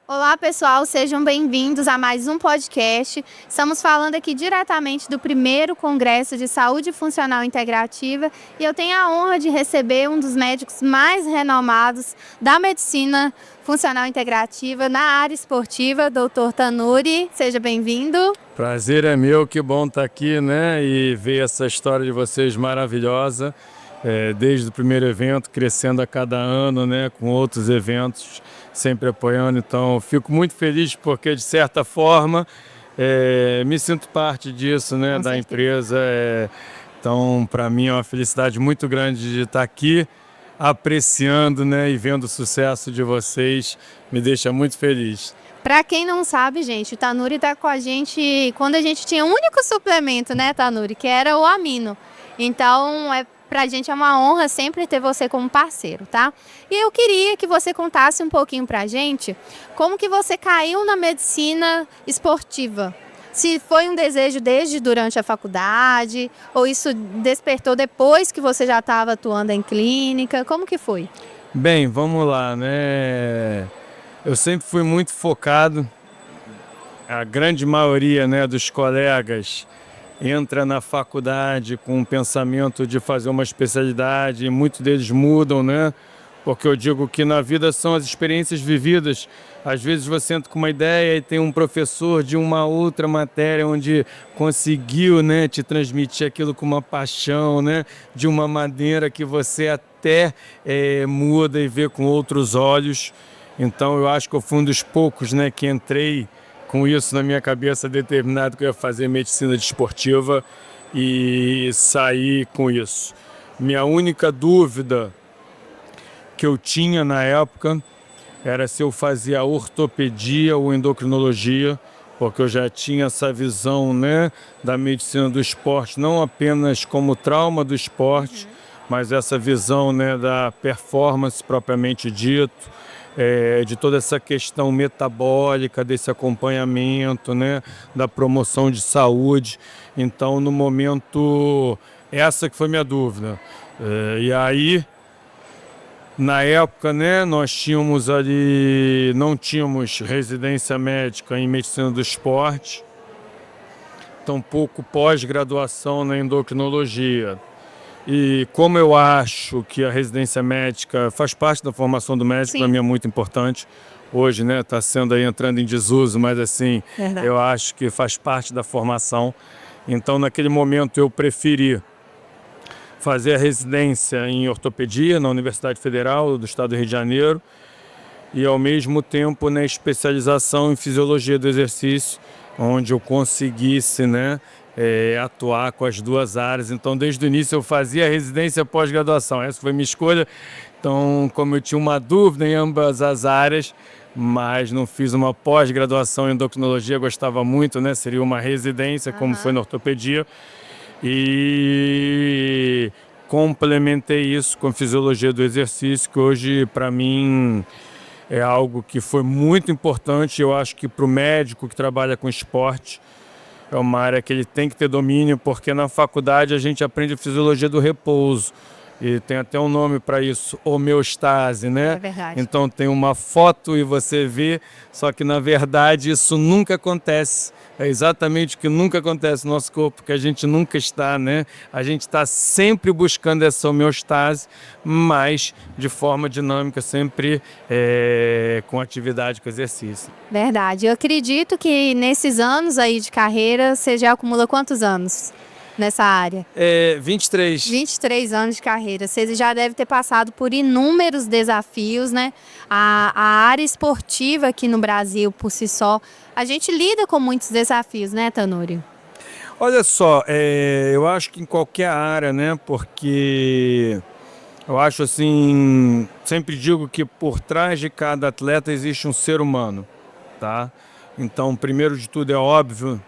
Olá, pessoal, sejam bem-vindos a mais um podcast. Estamos falando aqui diretamente do primeiro Congresso de Saúde Funcional Integrativa e eu tenho a honra de receber um dos médicos mais renomados da medicina funcional integrativa na área esportiva, Dr. Tanuri. Seja bem-vindo. Prazer é meu, que bom estar aqui, né? E ver essa história de vocês maravilhosa, desde o primeiro evento, crescendo a cada ano, né? Com outros eventos, sempre apoiando. Então, fico muito feliz porque, de certa forma, me sinto parte disso, né? Com Da certeza. empresa. Então, para mim é uma felicidade muito grande de estar aqui, apreciando, né? E vendo o sucesso de vocês, me deixa muito feliz. Para quem não sabe, gente, o Tanuri está com a gente quando a gente tinha um único suplemento, né, Tanuri, que era o amino. Então, pra gente é uma honra sempre ter você como parceiro, tá? E eu queria que você contasse um pouquinho pra gente como que você caiu na medicina esportiva. Se foi um desejo desde durante a faculdade, ou isso despertou depois que você já estava atuando em clínica, como que foi? Bem, vamos lá, né? Eu sempre fui muito focado. A grande maioria, né, dos colegas entra na faculdade com o pensamento de fazer uma especialidade e muitos deles mudam, né? Porque eu digo que na vida são as experiências vividas. Às vezes você entra com uma ideia e tem um professor de uma outra matéria onde conseguiu, né, te transmitir aquilo com uma paixão, né, de uma maneira que você até muda e vê com outros olhos. Então eu acho que eu fui um dos poucos, né, que entrei com isso na minha cabeça, determinado que eu ia fazer medicina desportiva e saí com isso. Minha única dúvida que eu tinha na época era se eu fazia ortopedia ou endocrinologia, porque eu já tinha essa visão, né, da medicina do esporte, não apenas como trauma do esporte, mas essa visão, né, da performance propriamente dito, de toda essa questão metabólica, desse acompanhamento, né, da promoção de saúde. Então, no momento, essa que foi minha dúvida. E aí, na época, né, nós tínhamos ali, não tínhamos residência médica em medicina do esporte, tampouco pós-graduação na endocrinologia. E como eu acho que a residência médica faz parte da formação do médico, para mim é muito importante. Hoje, né, está sendo aí entrando em desuso, mas assim, Verdade. eu acho que faz parte da formação. Então, naquele momento, eu preferi fazer a residência em ortopedia na Universidade Federal do Estado do Rio de Janeiro e, ao mesmo tempo, na especialização em fisiologia do exercício, onde eu conseguisse, né, atuar com as duas áreas. Então, desde o início eu fazia residência pós-graduação. Essa foi minha escolha. Então, como eu tinha uma dúvida em ambas as áreas, mas não fiz uma pós-graduação em endocrinologia, gostava muito, né? Seria uma residência, como foi na ortopedia. E complementei isso com fisiologia do exercício, que hoje, para mim, é algo que foi muito importante. Eu acho que para o médico que trabalha com esporte, é uma área que ele tem que ter domínio, porque na faculdade a gente aprende a fisiologia do repouso. E tem até um nome para isso, homeostase, né? É verdade. Então tem uma foto e você vê, só que na verdade isso nunca acontece. É exatamente o que nunca acontece no nosso corpo, porque a gente nunca está, né? A gente está sempre buscando essa homeostase, mas de forma dinâmica, sempre com atividade, com exercício. Verdade. Eu acredito que nesses anos aí de carreira, você já acumula quantos anos nessa área? 23. 23 anos de carreira. Você já deve ter passado por inúmeros desafios, né? A área esportiva aqui no Brasil, por si só, a gente lida com muitos desafios, né, Tanuri? Olha só, eu acho que em qualquer área, né? Porque eu acho assim, sempre digo que por trás de cada atleta existe um ser humano, tá? Então, primeiro de tudo, é óbvio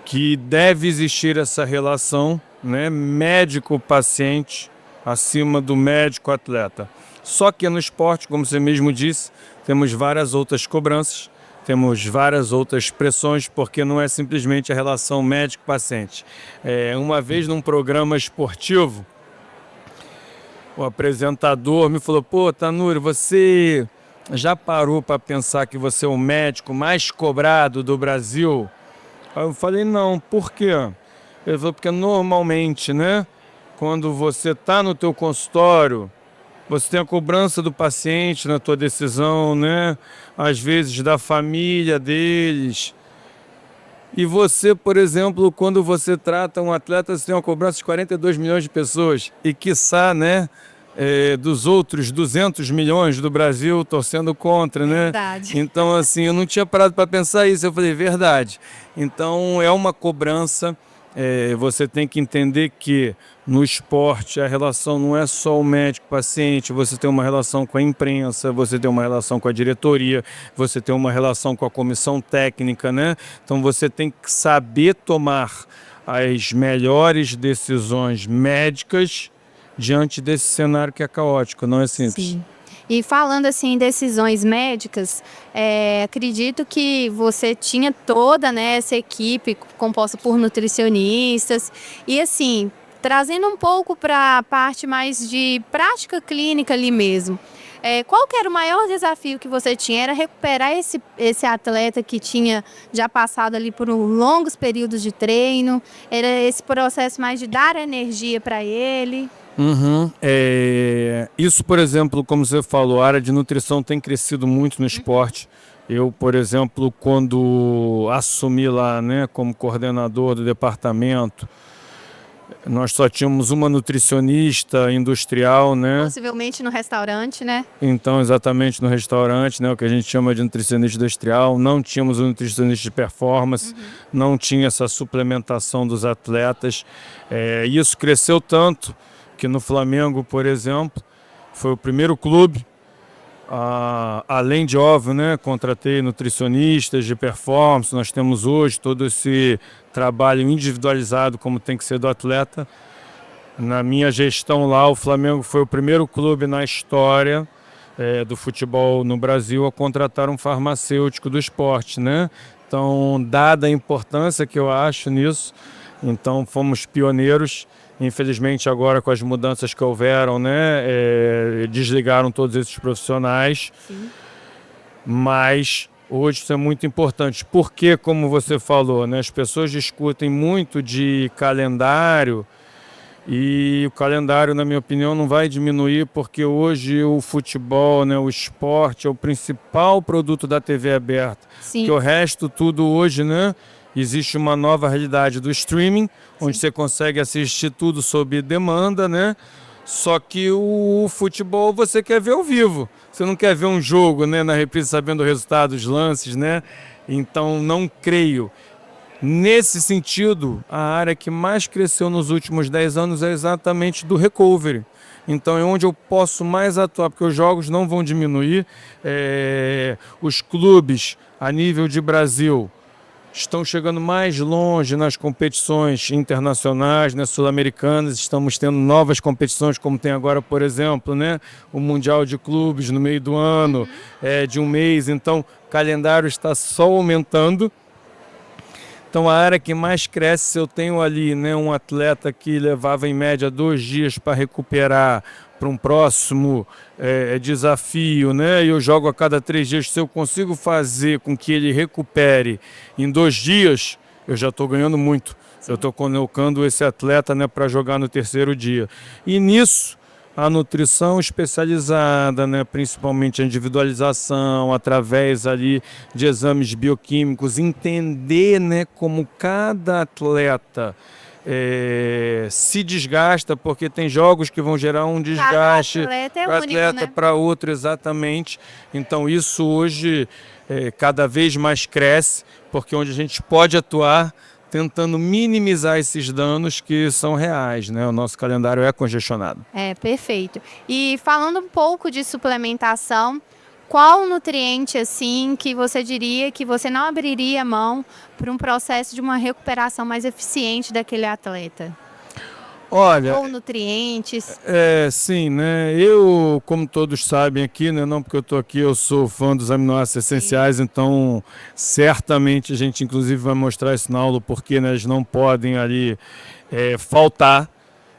que deve existir essa relação, né, médico-paciente acima do médico-atleta. Só que no esporte, como você mesmo disse, temos várias outras cobranças, temos várias outras pressões, porque não é simplesmente a relação médico-paciente. Uma vez num programa esportivo, o apresentador me falou: pô, Tanuri, você já parou para pensar que você é o médico mais cobrado do Brasil? Aí eu falei, não, por quê? Ele falou, porque normalmente, né, quando você está no teu consultório, você tem a cobrança do paciente na tua decisão, né? Às vezes da família deles. E você, por exemplo, quando você trata um atleta, você tem uma cobrança de 42 milhões de pessoas. E quiçá, né, dos outros 200 milhões do Brasil torcendo contra, né? Verdade. Então, assim, eu não tinha parado para pensar isso. Eu falei, verdade. Então, é uma cobrança. Você tem que entender que no esporte a relação não é só o médico-paciente, você tem uma relação com a imprensa, você tem uma relação com a diretoria, você tem uma relação com a comissão técnica, né? Então você tem que saber tomar as melhores decisões médicas diante desse cenário que é caótico, não é simples. Sim. E falando assim em decisões médicas, acredito que você tinha toda, né, essa equipe composta por nutricionistas e assim, trazendo um pouco para a parte mais de prática clínica ali mesmo. Qual que era o maior desafio que você tinha? Era recuperar esse atleta que tinha já passado ali por longos períodos de treino? Era esse processo mais de dar energia para ele? Uhum. Isso, por exemplo, como você falou, a área de nutrição tem crescido muito no esporte. Eu, por exemplo, quando assumi lá, né, como coordenador do departamento, nós só tínhamos uma nutricionista industrial, né? Possivelmente no restaurante, né? Então, exatamente no restaurante, né, o que a gente chama de nutricionista industrial, não tínhamos um nutricionista de performance, não tinha essa suplementação dos atletas. Isso cresceu tanto que no Flamengo, por exemplo, foi o primeiro clube, além de óbvio, né, contratei nutricionistas de performance, nós temos hoje todo esse trabalho individualizado como tem que ser do atleta. Na minha gestão lá, o Flamengo foi o primeiro clube na história do futebol no Brasil a contratar um farmacêutico do esporte, né? Então, dada a importância que eu acho nisso, então fomos pioneiros. Infelizmente agora com as mudanças que houveram, né, desligaram todos esses profissionais. Sim. Mas hoje isso é muito importante, porque como você falou, né, as pessoas discutem muito de calendário e o calendário, na minha opinião, não vai diminuir porque hoje o futebol, né, o esporte é o principal produto da TV aberta. Sim. Que o resto tudo hoje, né? Existe uma nova realidade do streaming, onde você consegue assistir tudo sob demanda, né? Só que o futebol você quer ver ao vivo. Você não quer ver um jogo, né, na reprise sabendo o resultado, os lances, né? Então não creio. Nesse sentido, a área que mais cresceu nos últimos 10 anos é exatamente do recovery. Então é onde eu posso mais atuar, porque os jogos não vão diminuir. Os clubes a nível de Brasil estão chegando mais longe nas competições internacionais, né, sul-americanas. Estamos tendo novas competições, como tem agora, por exemplo, né, o Mundial de Clubes no meio do ano, de um mês. Então, o calendário está só aumentando. Então, a área que mais cresce, se eu tenho ali, né, um atleta que levava em média 2 dias para recuperar para um próximo desafio, né? E eu jogo a cada 3 dias. Se eu consigo fazer com que ele recupere em 2 dias, eu já estou ganhando muito. Eu estou colocando esse atleta, né, para jogar no 3º dia. E nisso, a nutrição especializada, né, principalmente a individualização, através ali de exames bioquímicos, entender, né, como cada atleta se desgasta, porque tem jogos que vão gerar um desgaste para atleta, para outro, exatamente. Então isso hoje cada vez mais cresce, porque onde a gente pode atuar tentando minimizar esses danos que são reais, né? O nosso calendário é congestionado. Perfeito. E falando um pouco de suplementação, qual nutriente assim que você diria que você não abriria mão para um processo de uma recuperação mais eficiente daquele atleta? Olha, ou nutrientes? Sim, né? Eu, como todos sabem aqui, né? Não porque eu estou aqui, eu sou fã dos aminoácidos essenciais, então certamente a gente inclusive vai mostrar isso na aula, porque, né, eles não podem ali faltar.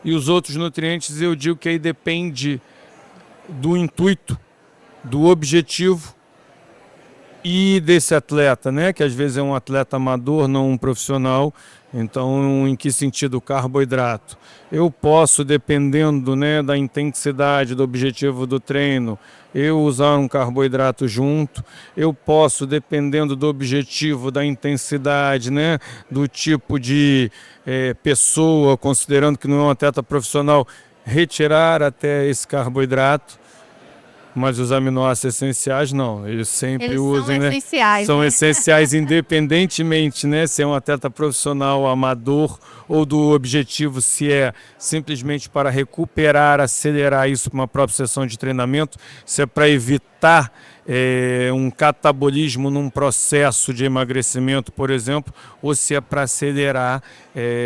E os outros nutrientes, eu digo que aí depende do intuito do objetivo e desse atleta, né? Que às vezes é um atleta amador, não um profissional. Então, em que sentido o carboidrato? Eu posso, dependendo, né, da intensidade, do objetivo do treino, eu usar um carboidrato junto. Eu posso, dependendo do objetivo, da intensidade, né, do tipo de pessoa, considerando que não é um atleta profissional, retirar até esse carboidrato. Mas os aminoácidos essenciais não, eles sempre usam, são essenciais, são né? essenciais independentemente, né, se é um atleta profissional, amador ou do objetivo, se é simplesmente para recuperar, acelerar isso para uma própria sessão de treinamento, se é para evitar um catabolismo num processo de emagrecimento, por exemplo, ou se é para acelerar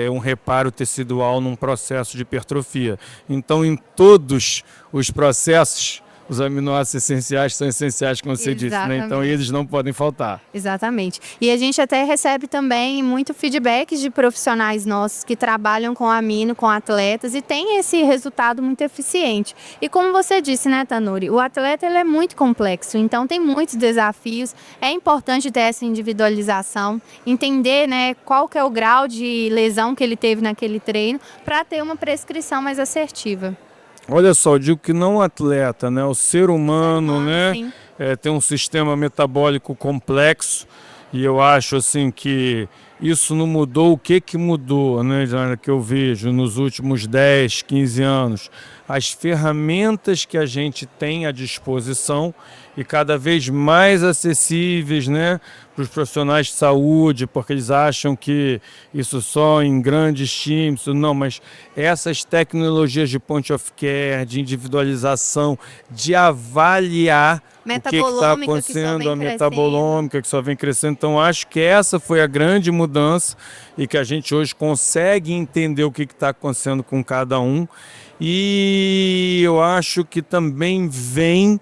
um reparo tecidual num processo de hipertrofia. Então, em todos os processos, os aminoácidos essenciais são essenciais, como você disse, né? Então eles não podem faltar. Exatamente. E a gente até recebe também muito feedback de profissionais nossos que trabalham com amino, com atletas, e tem esse resultado muito eficiente. E como você disse, né, Tanuri, o atleta ele é muito complexo, então tem muitos desafios. É importante ter essa individualização, entender, né, qual que é o grau de lesão que ele teve naquele treino, para ter uma prescrição mais assertiva. Olha só, eu digo que não o atleta, né? O ser humano, né? Tem um sistema metabólico complexo e eu acho assim que isso não mudou. O que mudou, né? Que eu vejo nos últimos 10, 15 anos, as ferramentas que a gente tem à disposição e cada vez mais acessíveis, né, para os profissionais de saúde, porque eles acham que isso só em grandes times, não, mas essas tecnologias de point of care, de individualização, de avaliar o que está acontecendo, a metabolômica que só vem crescendo. Então, acho que essa foi a grande mudança e que a gente hoje consegue entender o que está acontecendo com cada um. E eu acho que também vem,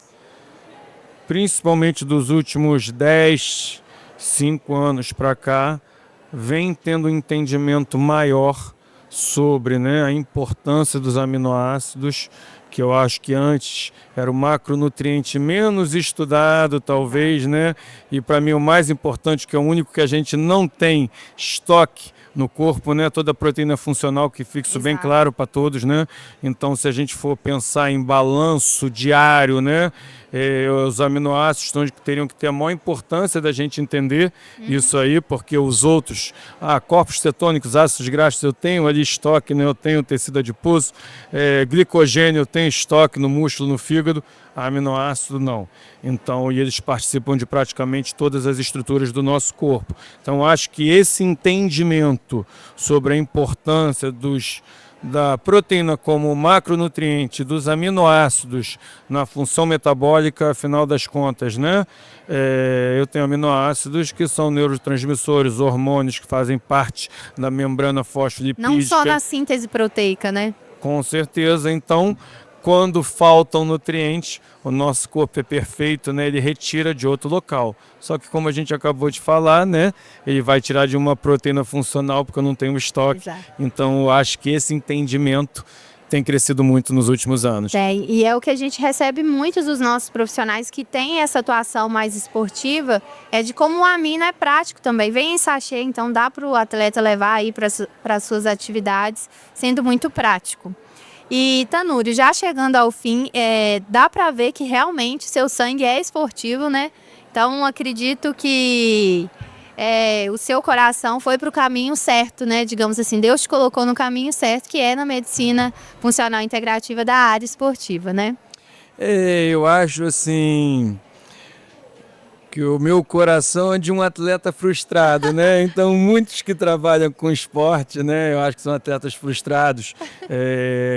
principalmente dos últimos 10, 5 anos para cá, vem tendo um entendimento maior sobre, né, a importância dos aminoácidos, que eu acho que antes era o macronutriente menos estudado, talvez, né? E para mim o mais importante, que é o único que a gente não tem estoque no corpo, né? Toda a proteína funcional, que fica isso bem claro para todos, né? Então, se a gente for pensar em balanço diário, né? Os aminoácidos teriam que ter a maior importância da gente entender isso aí, porque os outros, corpos cetônicos, ácidos graxos, eu tenho ali estoque, né? Eu tenho tecido adiposo, glicogênio, eu tenho estoque no músculo, no fígado, aminoácido não. Então, e eles participam de praticamente todas as estruturas do nosso corpo. Então, acho que esse entendimento sobre a importância da proteína como macronutriente, dos aminoácidos na função metabólica, afinal das contas, né? Eu tenho aminoácidos que são neurotransmissores, hormônios que fazem parte da membrana fosfolipídica. Não só na síntese proteica, né? Com certeza. Então, quando faltam nutrientes, o nosso corpo é perfeito, né? Ele retira de outro local. Só que, como a gente acabou de falar, né? Ele vai tirar de uma proteína funcional porque eu não tenho estoque. Exato. Então, eu acho que esse entendimento tem crescido muito nos últimos anos. E é o que a gente recebe muitos dos nossos profissionais que têm essa atuação mais esportiva, é de como o amino é prático também. Vem em sachê, então dá para o atleta levar aí para as suas atividades, sendo muito prático. E, Tanuri, já chegando ao fim, dá para ver que realmente seu sangue é esportivo, né? Então, acredito que o seu coração foi para o caminho certo, né? Digamos assim, Deus te colocou no caminho certo, que é na medicina funcional integrativa da área esportiva, né? Eu acho assim que o meu coração é de um atleta frustrado, né? Então, muitos que trabalham com esporte, né? Eu acho que são atletas frustrados.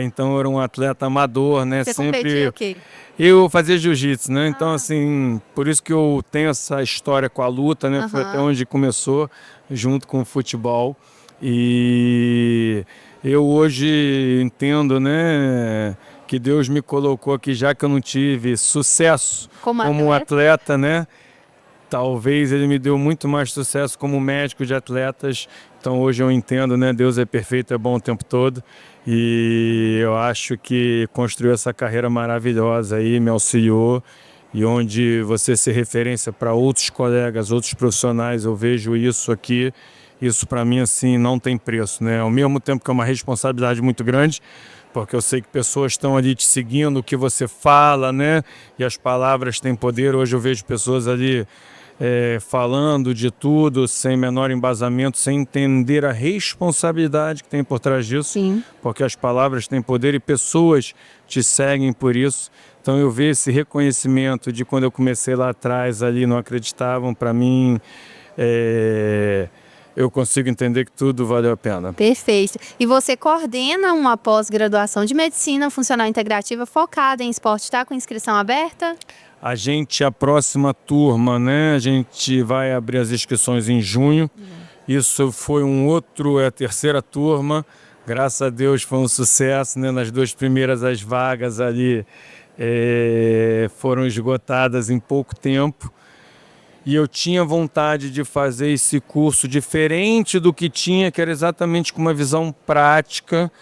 Então, eu era um atleta amador, né? Você competia o quê? Eu fazia jiu-jitsu, né? Então, assim, por isso que eu tenho essa história com a luta, né? Foi até onde começou, junto com o futebol. E eu hoje entendo, né, que Deus me colocou aqui, já que eu não tive sucesso como atleta, né? Talvez ele me deu muito mais sucesso como médico de atletas. Então hoje eu entendo, né? Deus é perfeito, é bom o tempo todo. E eu acho que construiu essa carreira maravilhosa aí, me auxiliou. e onde você ser referência para outros colegas, outros profissionais, eu vejo isso aqui. Isso para mim assim não tem preço, né? Ao mesmo tempo que é uma responsabilidade muito grande, porque eu sei que pessoas estão ali te seguindo, o que você fala, né? E as palavras têm poder. Hoje eu vejo pessoas ali falando de tudo, sem menor embasamento, sem entender a responsabilidade que tem por trás disso. Sim. Porque as palavras têm poder e pessoas te seguem por isso. Então eu vejo esse reconhecimento de quando eu comecei lá atrás, ali não acreditavam, para mim, eu consigo entender que tudo valeu a pena. Perfeito. E você coordena uma pós-graduação de medicina funcional integrativa focada em esporte, está com inscrição aberta? A próxima turma, né? A gente vai abrir as inscrições em junho. Isso foi é a terceira turma. Graças a Deus foi um sucesso, né? Nas 2 primeiras as vagas ali foram esgotadas em pouco tempo. E eu tinha vontade de fazer esse curso diferente do que tinha, que era exatamente com uma visão prática.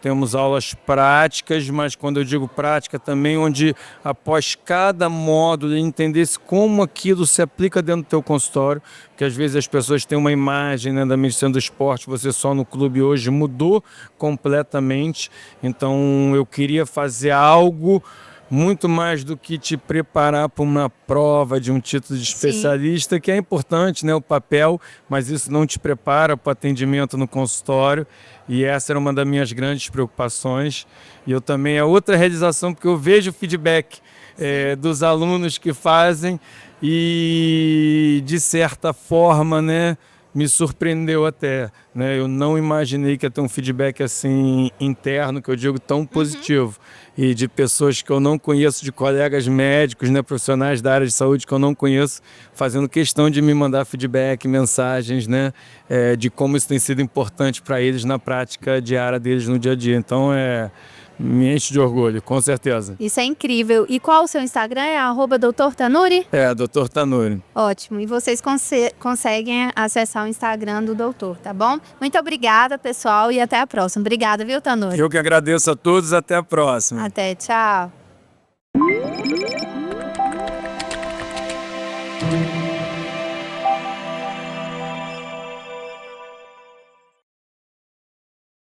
Temos aulas práticas, mas quando eu digo prática também, onde após cada módulo entendesse como aquilo se aplica dentro do teu consultório, porque às vezes as pessoas têm uma imagem, né, da medicina do esporte, você só no clube hoje mudou completamente. Então eu queria fazer algo muito mais do que te preparar para uma prova de um título de especialista. Sim. Que é importante, né, o papel, mas isso não te prepara para o atendimento no consultório, e essa era uma das minhas grandes preocupações. E eu também, é outra realização, porque eu vejo o feedback dos alunos que fazem e, de certa forma, né, me surpreendeu até, né? Eu não imaginei que ia ter um feedback assim interno, que eu digo tão positivo, e de pessoas que eu não conheço, de colegas médicos, né, profissionais da área de saúde que eu não conheço, fazendo questão de me mandar feedback, mensagens, né, de como isso tem sido importante para eles na prática diária deles no dia a dia. Então me enche de orgulho, com certeza. Isso é incrível. E qual o seu Instagram? É @Dr. Tanuri? Dr. Tanuri. Ótimo. E vocês conseguem acessar o Instagram do doutor, tá bom? Muito obrigada, pessoal, e até a próxima. Obrigada, viu, Tanuri? Eu que agradeço a todos, até a próxima. Até, tchau.